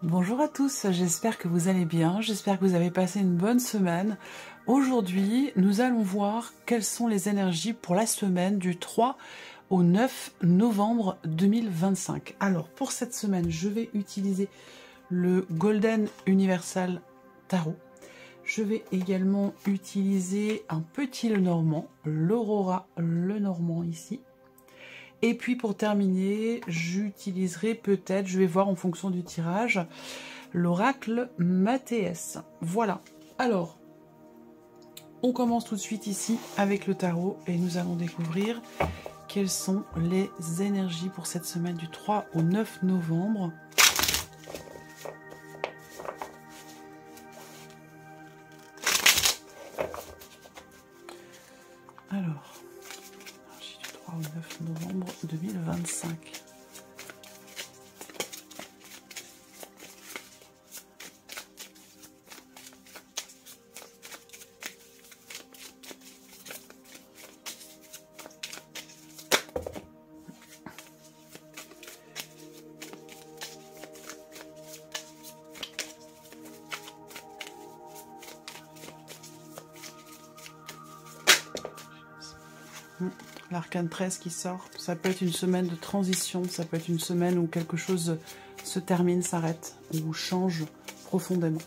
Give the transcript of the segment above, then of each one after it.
Bonjour à tous, j'espère que vous allez bien, j'espère que vous avez passé une bonne semaine. Aujourd'hui, nous allons voir quelles sont les énergies pour la semaine du 3 au 9 novembre 2025. Alors, pour cette semaine, je vais utiliser le Golden Universal Tarot. Je vais également utiliser un petit Lenormand, l'Aurora Lenormand ici. Et puis pour terminer, j'utiliserai peut-être, je vais voir en fonction du tirage, l'oracle Mathéès. Voilà. Alors, on commence tout de suite ici avec le tarot et nous allons découvrir quelles sont les énergies pour cette semaine du 3 au 9 novembre. Alors, énergie du 3 au 9 novembre 2025. L'arcane 13 qui sort, ça peut être une semaine de transition, ça peut être une semaine où quelque chose se termine, s'arrête, ou change profondément.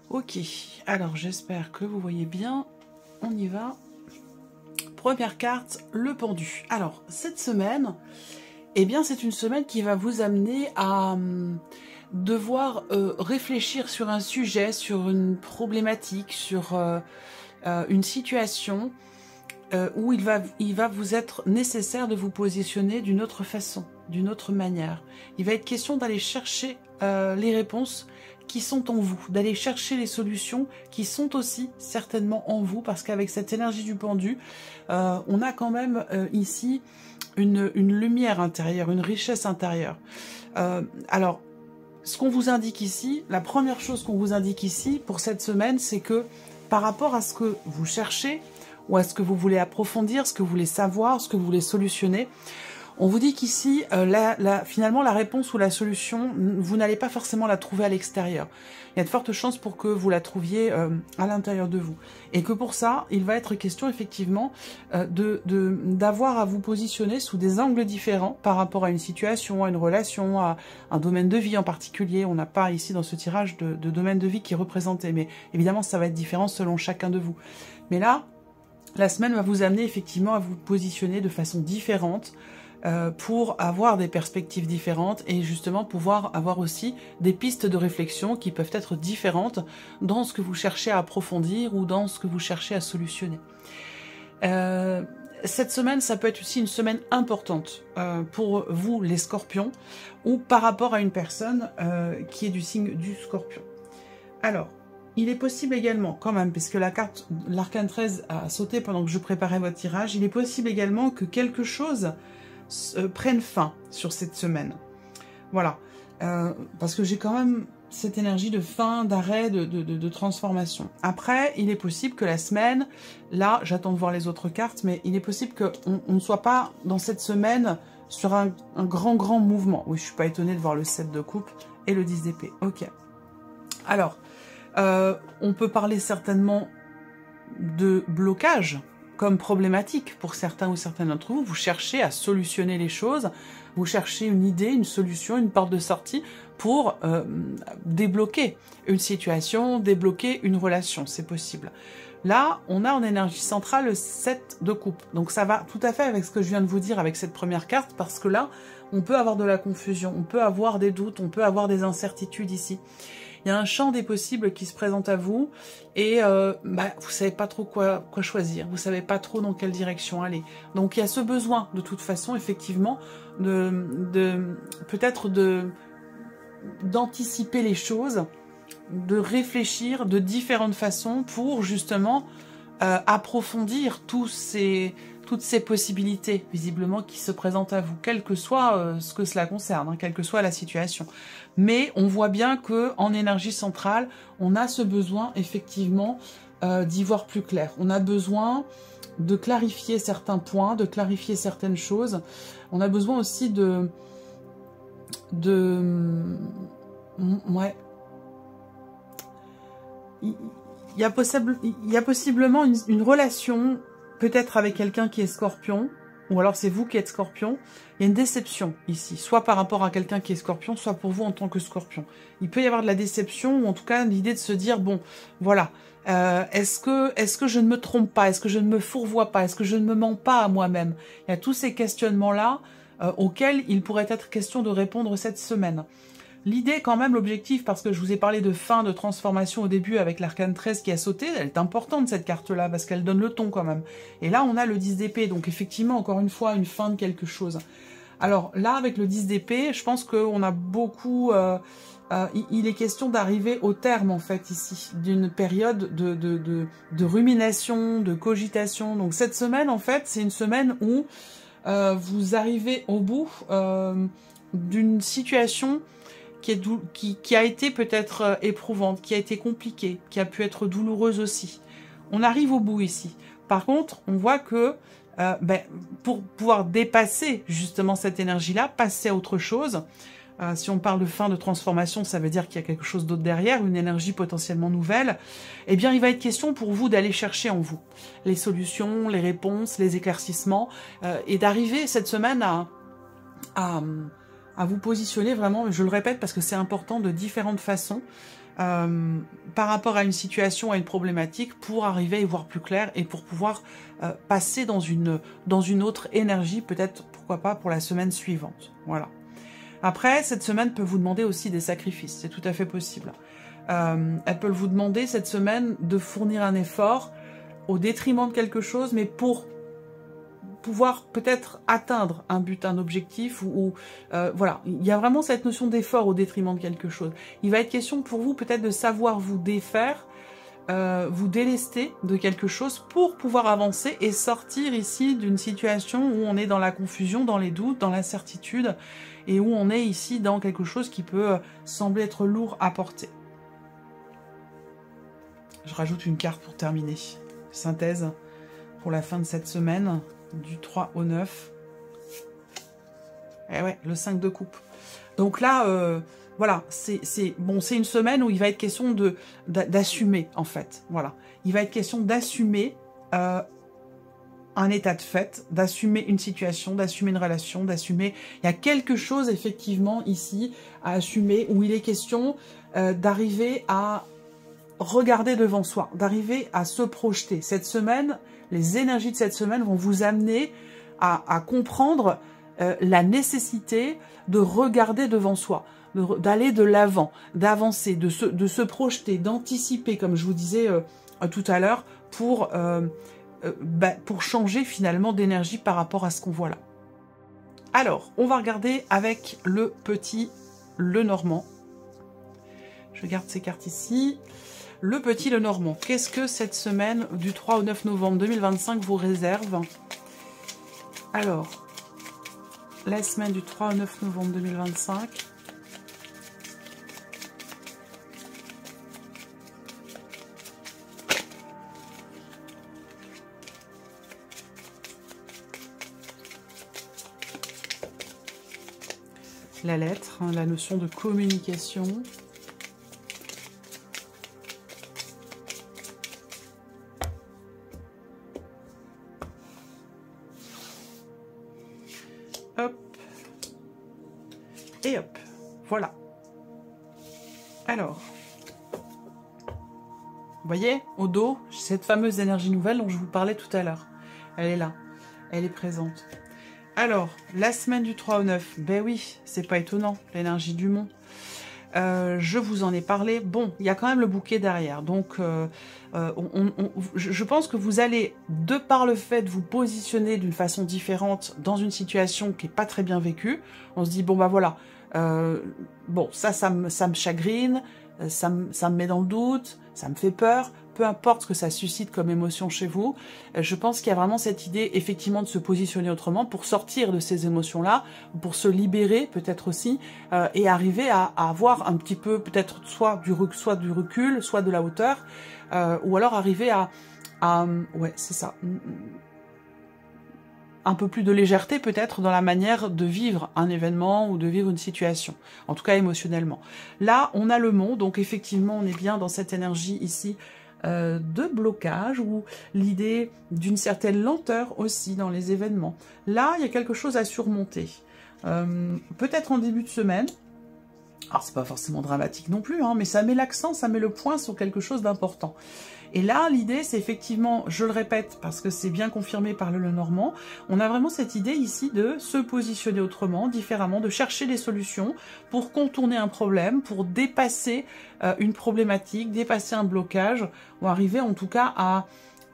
Ok, alors j'espère que vous voyez bien, on y va. Première carte, le pendu. Alors, cette semaine, eh bien, c'est une semaine qui va vous amener à devoir réfléchir sur un sujet, sur une problématique, sur une situation où il va vous être nécessaire de vous positionner d'une autre façon, d'une autre manière. Il va être question d'aller chercher les réponses qui sont en vous, d'aller chercher les solutions qui sont aussi certainement en vous, parce qu'avec cette énergie du pendu, on a quand même ici une lumière intérieure, une richesse intérieure. Alors, ce qu'on vous indique ici, la première chose qu'on vous indique ici pour cette semaine, c'est que par rapport à ce que vous cherchez, ou à ce que vous voulez approfondir, ce que vous voulez savoir, ce que vous voulez solutionner, on vous dit qu'ici, finalement, la réponse ou la solution, vous n'allez pas forcément la trouver à l'extérieur. Il y a de fortes chances pour que vous la trouviez à l'intérieur de vous. Et que pour ça, il va être question, effectivement, d'avoir à vous positionner sous des angles différents par rapport à une situation, à une relation, à un domaine de vie en particulier. On n'a pas ici, dans ce tirage, de domaine de vie qui est représenté. Mais évidemment, ça va être différent selon chacun de vous. Mais là, la semaine va vous amener, effectivement, à vous positionner de façon différente, pour avoir des perspectives différentes et justement pouvoir avoir aussi des pistes de réflexion qui peuvent être différentes dans ce que vous cherchez à approfondir ou dans ce que vous cherchez à solutionner. Cette semaine, ça peut être aussi une semaine importante pour vous, les scorpions, ou par rapport à une personne qui est du signe du scorpion. Alors, il est possible également, quand même, puisque la carte, l'arcane 13 a sauté pendant que je préparais votre tirage, il est possible également que quelque chose prennent fin sur cette semaine. Voilà. Parce que j'ai quand même cette énergie de fin, d'arrêt, de transformation. Après, il est possible que la semaine, là, j'attends de voir les autres cartes, mais il est possible qu'on ne soit pas dans cette semaine sur un grand mouvement. Oui, je suis pas étonnée de voir le 7 de coupe et le 10 d'épée. Ok. Alors, on peut parler certainement de blocage comme problématique pour certains ou certaines d'entre vous. Vous cherchez à solutionner les choses, vous cherchez une idée, une solution, une porte de sortie pour débloquer une situation, débloquer une relation, c'est possible. Là, on a en énergie centrale le 7 de coupe. Donc ça va tout à fait avec ce que je viens de vous dire avec cette première carte, parce que là, on peut avoir de la confusion, on peut avoir des doutes, on peut avoir des incertitudes ici. Il y a un champ des possibles qui se présente à vous et vous savez pas trop quoi choisir, vous savez pas trop dans quelle direction aller. Donc il y a ce besoin de toute façon effectivement peut-être d'anticiper les choses, de réfléchir de différentes façons pour justement approfondir tous ces toutes ces possibilités, visiblement, qui se présentent à vous, quel que soit ce que cela concerne, hein, quelle que soit la situation. Mais on voit bien que en énergie centrale, on a ce besoin, effectivement, d'y voir plus clair. On a besoin de clarifier certains points, de clarifier certaines choses. On a besoin aussi ouais. Il y a possiblement une relation, peut-être avec quelqu'un qui est Scorpion, ou alors c'est vous qui êtes Scorpion. Il y a une déception ici, soit par rapport à quelqu'un qui est Scorpion, soit pour vous en tant que Scorpion. Il peut y avoir de la déception, ou en tout cas l'idée de se dire, bon, voilà, est-ce que je ne me trompe pas? Est-ce que je ne me fourvoie pas? Est-ce que je ne me mens pas à moi-même? Il y a tous ces questionnements-là auxquels il pourrait être question de répondre cette semaine. L'idée, quand même, l'objectif, parce que je vous ai parlé de fin, de transformation au début avec l'arcane 13 qui a sauté, elle est importante cette carte-là, parce qu'elle donne le ton quand même. Et là, on a le 10 d'épée, donc effectivement, encore une fois, une fin de quelque chose. Alors là, avec le 10 d'épée, je pense qu'on a beaucoup... il est question d'arriver au terme, en fait, ici, d'une période de rumination, de cogitation. Donc cette semaine, en fait, c'est une semaine où vous arrivez au bout d'une situation qui a été peut-être éprouvante, qui a été compliquée, qui a pu être douloureuse aussi. On arrive au bout ici. Par contre, on voit que pour pouvoir dépasser justement cette énergie-là, passer à autre chose, si on parle de fin de transformation, ça veut dire qu'il y a quelque chose d'autre derrière, une énergie potentiellement nouvelle, eh bien il va être question pour vous d'aller chercher en vous les solutions, les réponses, les éclaircissements, et d'arriver cette semaine à vous positionner vraiment, je le répète parce que c'est important, de différentes façons par rapport à une situation, à une problématique, pour arriver à y voir plus clair et pour pouvoir passer dans une autre énergie, peut-être, pourquoi pas, pour la semaine suivante. Voilà. Après, cette semaine peut vous demander aussi des sacrifices, c'est tout à fait possible. Elle peut vous demander cette semaine de fournir un effort au détriment de quelque chose, mais pour pouvoir peut-être atteindre un but, un objectif, voilà, il y a vraiment cette notion d'effort au détriment de quelque chose. Il va être question pour vous peut-être de savoir vous défaire, vous délester de quelque chose pour pouvoir avancer et sortir ici d'une situation où on est dans la confusion, dans les doutes, dans l'incertitude, et où on est ici dans quelque chose qui peut sembler être lourd à porter. Je rajoute une carte pour terminer. Synthèse pour la fin de cette semaine. Du 3 au 9. Et ouais, le 5 de coupe. Donc là, voilà, c'est une semaine où il va être question d'assumer, en fait. Voilà. Il va être question d'assumer un état de fait, d'assumer une situation, d'assumer une relation, d'assumer... Il y a quelque chose, effectivement, ici, à assumer, où il est question d'arriver à regarder devant soi, d'arriver à se projeter. Cette semaine... Les énergies de cette semaine vont vous amener à comprendre la nécessité de regarder devant soi, d'aller de l'avant, d'avancer, de se projeter, d'anticiper, comme je vous disais tout à l'heure, pour changer finalement d'énergie par rapport à ce qu'on voit là. Alors, on va regarder avec le petit Lenormand. Je garde ces cartes ici. Le petit Lenormand, qu'est-ce que cette semaine du 3 au 9 novembre 2025 vous réserve? Alors, la semaine du 3 au 9 novembre 2025. La lettre, hein, la notion de communication. Hop. Et hop. Voilà. Alors. Vous voyez, au dos, cette fameuse énergie nouvelle dont je vous parlais tout à l'heure. Elle est là. Elle est présente. Alors, la semaine du 3 au 9, ben oui, c'est pas étonnant, l'énergie du mont. Je vous en ai parlé. Bon, il y a quand même le bouquet derrière. Donc, je pense que vous allez, de par le fait de vous positionner d'une façon différente dans une situation qui n'est pas très bien vécue, on se dit, bon, bah voilà, bon, ça me chagrine, ça me met dans le doute, ça me fait peur. peu importe ce que ça suscite comme émotion chez vous, je pense qu'il y a vraiment cette idée effectivement de se positionner autrement pour sortir de ces émotions-là, pour se libérer peut-être aussi, et arriver à avoir un petit peu peut-être soit du recul, soit de la hauteur, ou alors arriver à ouais, c'est ça, un peu plus de légèreté peut-être dans la manière de vivre un événement ou de vivre une situation, en tout cas émotionnellement. Là, on a le mont, donc effectivement, on est bien dans cette énergie ici de blocage ou l'idée d'une certaine lenteur aussi dans les événements. Là, il y a quelque chose à surmonter. Peut-être en début de semaine. Alors, c'est pas forcément dramatique non plus, hein, mais ça met l'accent, ça met le point sur quelque chose d'important. Et là, l'idée, c'est effectivement, je le répète, parce que c'est bien confirmé par le Lenormand, on a vraiment cette idée ici de se positionner autrement, différemment, de chercher des solutions pour contourner un problème, pour dépasser une problématique, dépasser un blocage, ou arriver en tout cas à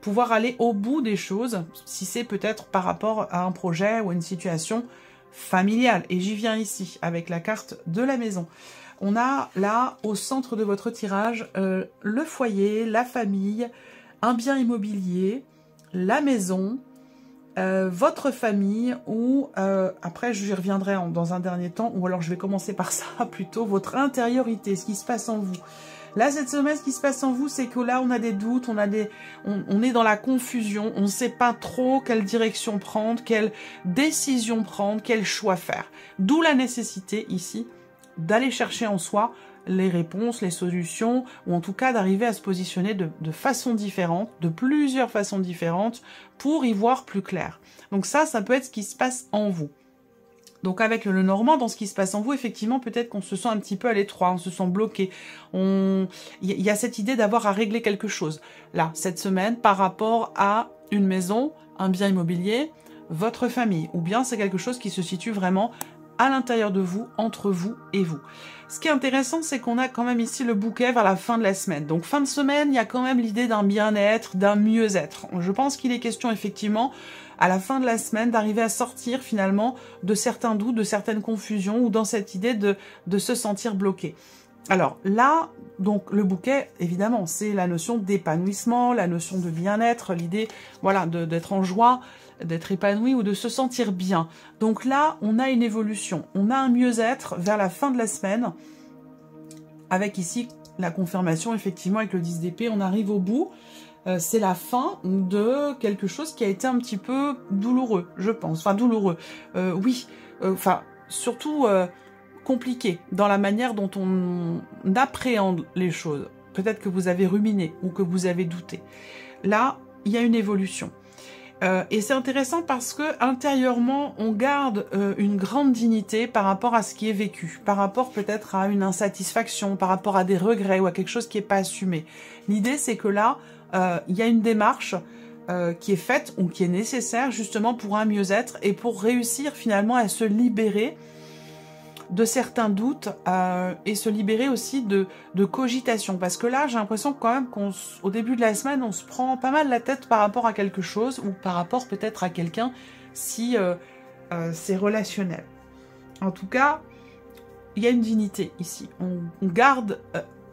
pouvoir aller au bout des choses, si c'est peut-être par rapport à un projet ou à une situation familiale. Et j'y viens ici, avec la carte de la maison. On a là, au centre de votre tirage, le foyer, la famille, un bien immobilier, la maison, votre famille, ou après j'y reviendrai dans un dernier temps, ou alors je vais commencer par ça plutôt, votre intériorité, ce qui se passe en vous. Là, cette semaine, ce qui se passe en vous, c'est que là, on a des doutes, on est dans la confusion, on ne sait pas trop quelle direction prendre, quelle décision prendre, quel choix faire. D'où la nécessité ici d'aller chercher en soi les réponses, les solutions, ou en tout cas d'arriver à se positionner de façon différente, de plusieurs façons différentes, pour y voir plus clair. Donc ça peut être ce qui se passe en vous. Donc avec le Lenormand, dans ce qui se passe en vous, effectivement, peut-être qu'on se sent un petit peu à l'étroit, on se sent bloqué. Il y a cette idée d'avoir à régler quelque chose, là, cette semaine, par rapport à une maison, un bien immobilier, votre famille, ou bien c'est quelque chose qui se situe vraiment à l'intérieur de vous, entre vous et vous. Ce qui est intéressant, c'est qu'on a quand même ici le bouquet vers la fin de la semaine. Donc fin de semaine, il y a quand même l'idée d'un bien-être, d'un mieux-être. Je pense qu'il est question effectivement, à la fin de la semaine, d'arriver à sortir finalement de certains doutes, de certaines confusions, ou dans cette idée de se sentir bloqué. Alors là, donc le bouquet, évidemment, c'est la notion d'épanouissement, la notion de bien-être, l'idée, voilà, d'être en joie, d'être épanoui ou de se sentir bien. Donc là, on a une évolution, on a un mieux-être vers la fin de la semaine, avec ici la confirmation, effectivement, avec le 10 d'épée, on arrive au bout. C'est la fin de quelque chose qui a été un petit peu douloureux, je pense. Enfin, douloureux, oui. Enfin, surtout compliqué dans la manière dont on appréhende les choses. Peut-être que vous avez ruminé ou que vous avez douté. Là, il y a une évolution. Et c'est intéressant parce que intérieurement, on garde une grande dignité par rapport à ce qui est vécu, par rapport peut-être à une insatisfaction, par rapport à des regrets ou à quelque chose qui n'est pas assumé. L'idée, c'est que là, il y a une démarche qui est faite ou qui est nécessaire justement pour un mieux-être et pour réussir finalement à se libérer de certains doutes et se libérer aussi de cogitation. Parce que là, j'ai l'impression quand même qu'au début de la semaine, on se prend pas mal la tête par rapport à quelque chose ou par rapport peut-être à quelqu'un si c'est relationnel. En tout cas, il y a une dignité ici. On garde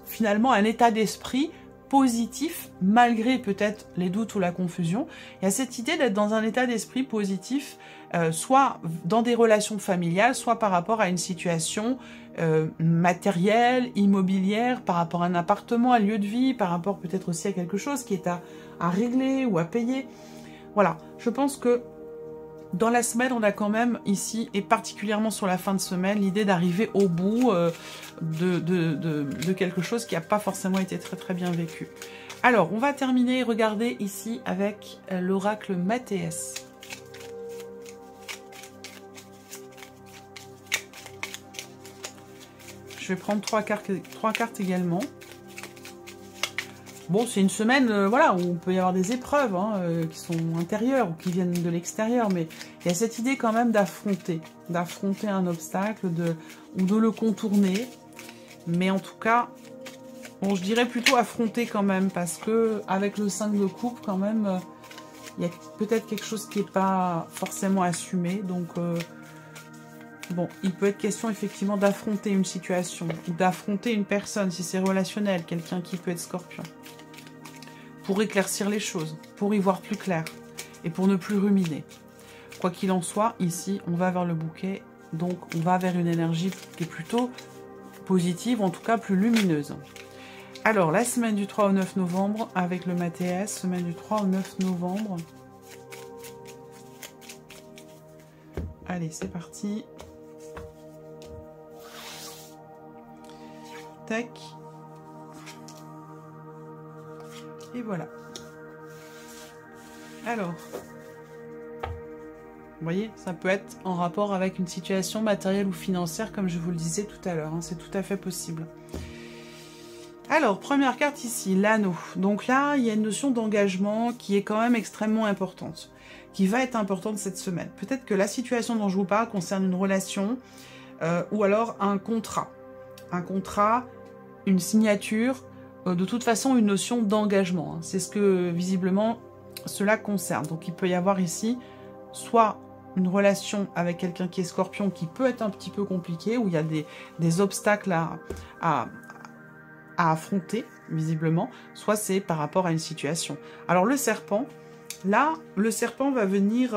finalement un état d'esprit positif, malgré peut-être les doutes ou la confusion. Il y a cette idée d'être dans un état d'esprit positif, soit dans des relations familiales, soit par rapport à une situation matérielle, immobilière, par rapport à un appartement, un lieu de vie, par rapport peut-être aussi à quelque chose qui est à régler ou à payer. Voilà, je pense que dans la semaine, on a quand même ici, et particulièrement sur la fin de semaine, l'idée d'arriver au bout de quelque chose qui n'a pas forcément été très très bien vécu. Alors, on va terminer, regardez ici avec l'oracle Mathéès. Je vais prendre trois cartes également. Bon, c'est une semaine voilà, où on peut y avoir des épreuves qui sont intérieures ou qui viennent de l'extérieur, mais il y a cette idée quand même d'affronter un obstacle ou de le contourner. Mais en tout cas, bon, je dirais plutôt affronter quand même, parce que avec le 5 de coupe, quand même, il y a peut-être quelque chose qui n'est pas forcément assumé. Donc, bon, il peut être question effectivement d'affronter une situation, ou d'affronter une personne, si c'est relationnel, quelqu'un qui peut être Scorpion. pour éclaircir les choses, pour y voir plus clair et pour ne plus ruminer. Quoi qu'il en soit, ici, on va vers le bouquet, donc on va vers une énergie qui est plutôt positive, en tout cas plus lumineuse. Alors, la semaine du 3 au 9 novembre avec le Mathias, semaine du 3 au 9 novembre. Allez, c'est parti. Tac. Et voilà. Alors, vous voyez, ça peut être en rapport avec une situation matérielle ou financière, comme je vous le disais tout à l'heure. Hein, c'est tout à fait possible. Alors, première carte ici, l'anneau. Donc là, il y a une notion d'engagement qui est quand même extrêmement importante, qui va être importante cette semaine. Peut-être que la situation dont je vous parle concerne une relation ou alors un contrat. Un contrat, une signature, de toute façon une notion d'engagement. Hein. C'est ce que visiblement cela concerne. Donc il peut y avoir ici soit une relation avec quelqu'un qui est Scorpion qui peut être un petit peu compliquée, où il y a des obstacles à affronter, visiblement, soit c'est par rapport à une situation. Alors le serpent, là, le serpent va venir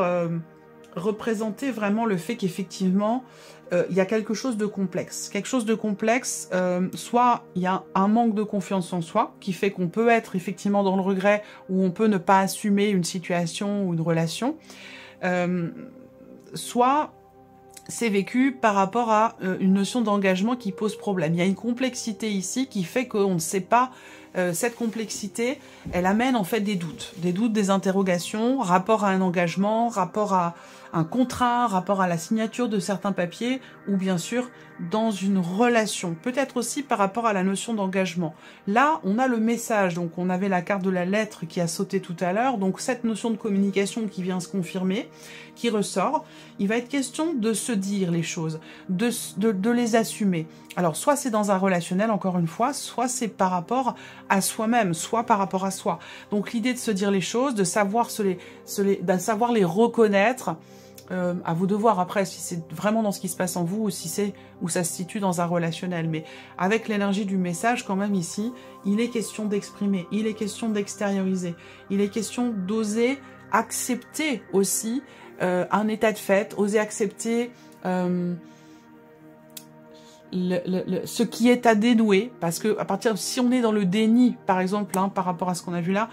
représenter vraiment le fait qu'effectivement, il y a quelque chose de complexe. Quelque chose de complexe, soit il y a un manque de confiance en soi, qui fait qu'on peut être effectivement dans le regret, ou on peut ne pas assumer une situation ou une relation, soit c'est vécu par rapport à une notion d'engagement qui pose problème. Il y a une complexité ici qui fait qu'on ne sait pas, cette complexité, elle amène en fait des doutes, des interrogations, rapport à un engagement, rapport à un contrat, rapport à la signature de certains papiers, ou bien sûr dans une relation, peut-être aussi par rapport à la notion d'engagement. Là, on a le message, donc on avait la carte de la lettre qui a sauté tout à l'heure, donc cette notion de communication qui vient se confirmer, qui ressort, il va être question de se dire les choses, de les assumer. Alors, soit c'est dans un relationnel, encore une fois, soit c'est par rapport à soi-même, soit par rapport à soi. Donc, l'idée de se dire les choses, de savoir de savoir les reconnaître, à vous de voir après si c'est vraiment dans ce qui se passe en vous ou si c'est où ça se situe dans un relationnel. Mais avec l'énergie du message, quand même ici, il est question d'exprimer, il est question d'extérioriser, il est question d'oser accepter aussi un état de fait, oser accepter ce qui est à dénouer, parce que à partir si on est dans le déni, par exemple, hein, par rapport à ce qu'on a vu là,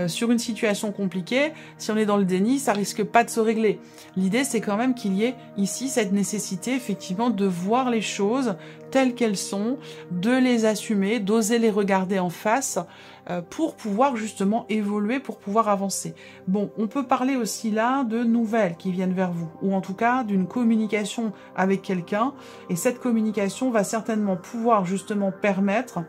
sur une situation compliquée, si on est dans le déni, ça risque pas de se régler. L'idée, c'est quand même qu'il y ait ici cette nécessité, effectivement, de voir les choses telles qu'elles sont, de les assumer, d'oser les regarder en face, pour pouvoir justement évoluer, pour pouvoir avancer. Bon, on peut parler aussi là de nouvelles qui viennent vers vous, ou en tout cas d'une communication avec quelqu'un, et cette communication va certainement pouvoir justement permettre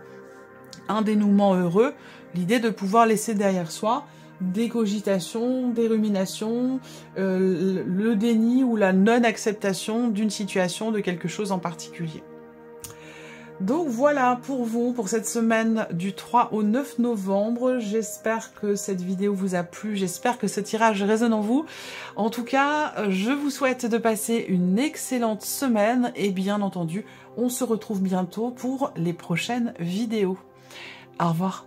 un dénouement heureux, l'idée de pouvoir laisser derrière soi des cogitations, des ruminations, le déni ou la non-acceptation d'une situation, de quelque chose en particulier. Donc voilà pour vous, pour cette semaine du 3 au 9 novembre. J'espère que cette vidéo vous a plu, j'espère que ce tirage résonne en vous. En tout cas, je vous souhaite de passer une excellente semaine et bien entendu, on se retrouve bientôt pour les prochaines vidéos. Au revoir.